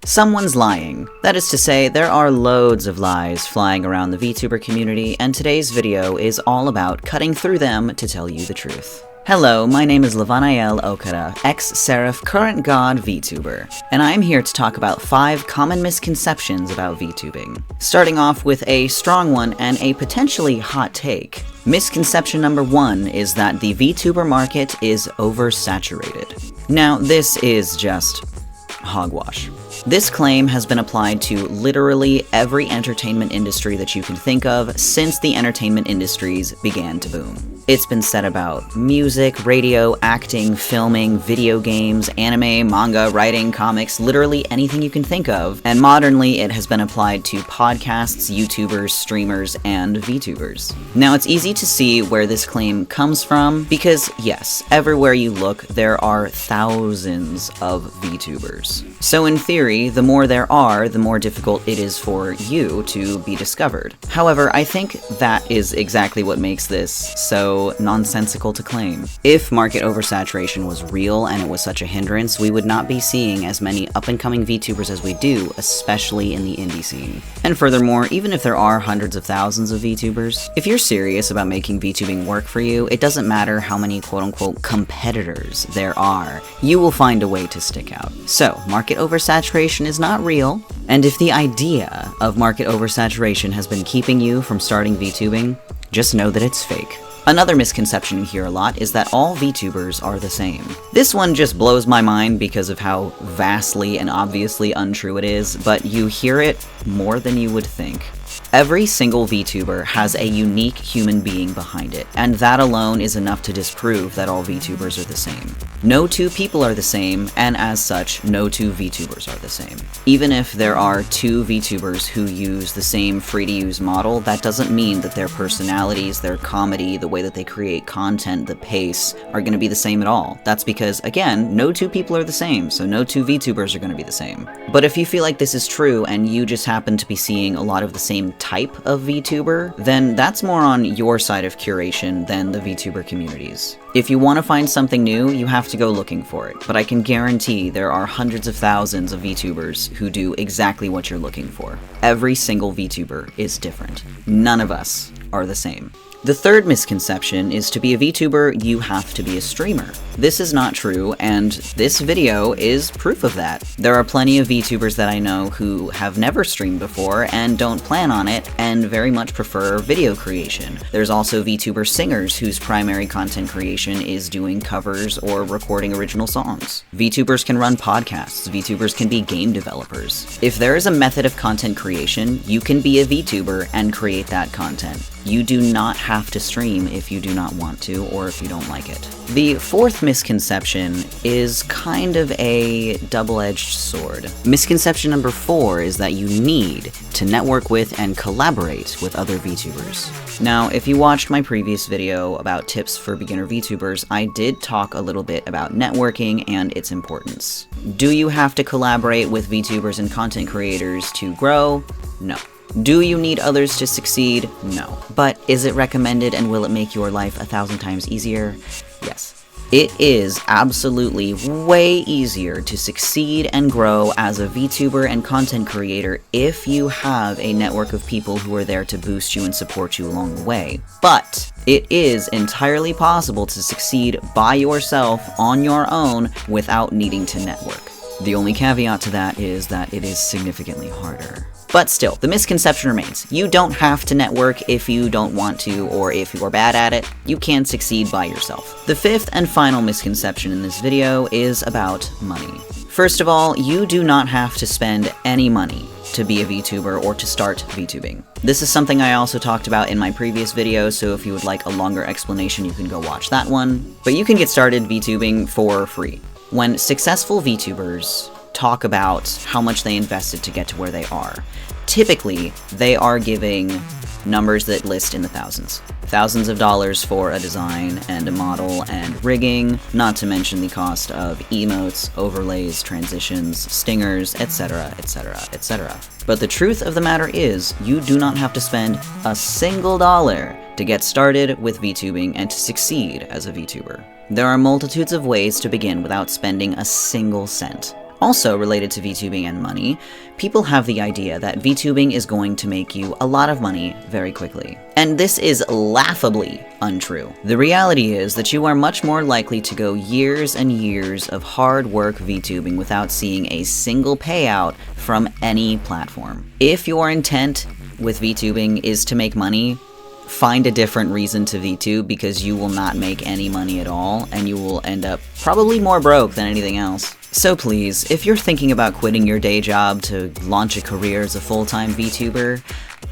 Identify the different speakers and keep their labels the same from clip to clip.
Speaker 1: Someone's lying. That is to say, there are loads of lies flying around the VTuber community, and today's video is all about cutting through them to tell you the truth. Hello, my name is Levanael Okada, ex-Seraph current god VTuber, and I'm here to talk about 5 common misconceptions about VTubing. Starting off with a strong one and a potentially hot take. Misconception number 1 is that the VTuber market is oversaturated. Now, this is just hogwash. This claim has been applied to literally every entertainment industry that you can think of since the entertainment industries began to boom. It's been said about music, radio, acting, filming, video games, anime, manga, writing, comics, literally anything you can think of, and modernly it has been applied to podcasts, YouTubers, streamers, and VTubers. Now, it's easy to see where this claim comes from because, yes, everywhere you look, there are thousands of VTubers. So in theory, the more there are, the more difficult it is for you to be discovered. However, I think that is exactly what makes this so nonsensical to claim. If market oversaturation was real and it was such a hindrance, we would not be seeing as many up-and-coming VTubers as we do, especially in the indie scene. And furthermore, even if there are hundreds of thousands of VTubers, if you're serious about making VTubing work for you, it doesn't matter how many quote-unquote competitors there are, you will find a way to stick out. So, market oversaturation is not real, and if the idea of market oversaturation has been keeping you from starting VTubing, just know that it's fake. Another misconception you hear a lot is that all VTubers are the same. This one just blows my mind because of how vastly and obviously untrue it is, but you hear it more than you would think. Every single VTuber has a unique human being behind it, and that alone is enough to disprove that all VTubers are the same. No two people are the same, and as such, no two VTubers are the same. Even if there are 2 VTubers who use the same free-to-use model, that doesn't mean that their personalities, their comedy, the way that they create content, the pace, are going to be the same at all. That's because, again, no 2 people are the same, so no 2 VTubers are going to be the same. But if you feel like this is true, and you just happen to be seeing a lot of the same type of VTuber, then that's more on your side of curation than the VTuber community's. If you want to find something new, you have to go looking for it, but I can guarantee there are hundreds of thousands of VTubers who do exactly what you're looking for. Every single VTuber is different. None of us are the same. The third misconception is to be a VTuber, you have to be a streamer. This is not true, and this video is proof of that. There are plenty of VTubers that I know who have never streamed before and don't plan on it, and very much prefer video creation. There's also VTuber singers whose primary content creation is doing covers or recording original songs. VTubers can run podcasts, VTubers can be game developers. If there is a method of content creation, you can be a VTuber and create that content. You do not have to stream if you do not want to or if you don't like it. The fourth misconception is kind of a double-edged sword. Misconception number 4 is that you need to network with and collaborate with other VTubers. Now, if you watched my previous video about tips for beginner VTubers, I did talk a little bit about networking and its importance. Do you have to collaborate with VTubers and content creators to grow? No. Do you need others to succeed? No. But is it recommended and will it make your life 1,000 times easier? Yes. It is absolutely way easier to succeed and grow as a VTuber and content creator if you have a network of people who are there to boost you and support you along the way. But it is entirely possible to succeed by yourself on your own without needing to network. The only caveat to that is that it is significantly harder. But still, the misconception remains. You don't have to network if you don't want to, or if you're bad at it. You can succeed by yourself. The 5th and final misconception in this video is about money. First of all, you do not have to spend any money to be a VTuber or to start VTubing. This is something I also talked about in my previous video, so if you would like a longer explanation, you can go watch that one. But you can get started VTubing for free. When successful VTubers talk about how much they invested to get to where they are, typically they are giving numbers that list in the thousands. Thousands of dollars for a design and a model and rigging, not to mention the cost of emotes, overlays, transitions, stingers, etc, etc, etc. But the truth of the matter is, you do not have to spend a single dollar to get started with VTubing and to succeed as a VTuber. There are multitudes of ways to begin without spending a single cent. Also related to VTubing and money, people have the idea that VTubing is going to make you a lot of money very quickly. And this is laughably untrue. The reality is that you are much more likely to go years and years of hard work VTubing without seeing a single payout from any platform. If your intent with VTubing is to make money, find a different reason to VTube, because you will not make any money at all, and you will end up probably more broke than anything else. So please, if you're thinking about quitting your day job to launch a career as a full-time VTuber,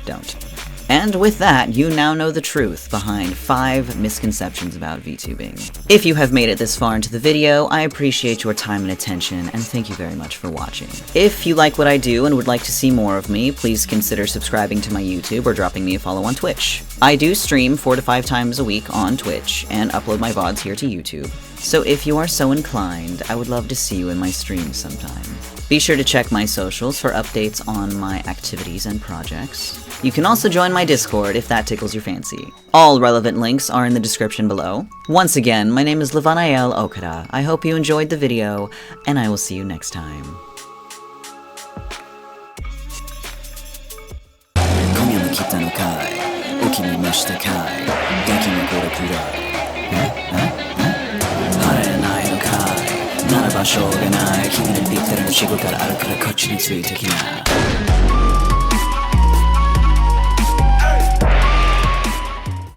Speaker 1: don't. And with that, you now know the truth behind 5 misconceptions about VTubing. If you have made it this far into the video, I appreciate your time and attention, and thank you very much for watching. If you like what I do and would like to see more of me, please consider subscribing to my YouTube or dropping me a follow on Twitch. I do stream 4 to 5 times a week on Twitch, and upload my VODs here to YouTube. So if you are so inclined, I would love to see you in my streams sometime. Be sure to check my socials for updates on my activities and projects. You can also join my Discord if that tickles your fancy. All relevant links are in the description below. Once again, my name is Levanael Okada. I hope you enjoyed the video, and I will see you next time. 今夜も来たのかい、お気に召したかい、ガキのこれくらい。晴れないのかい、ならばしょうがない。君のピッタリの仕事からあるからこっちについてきな。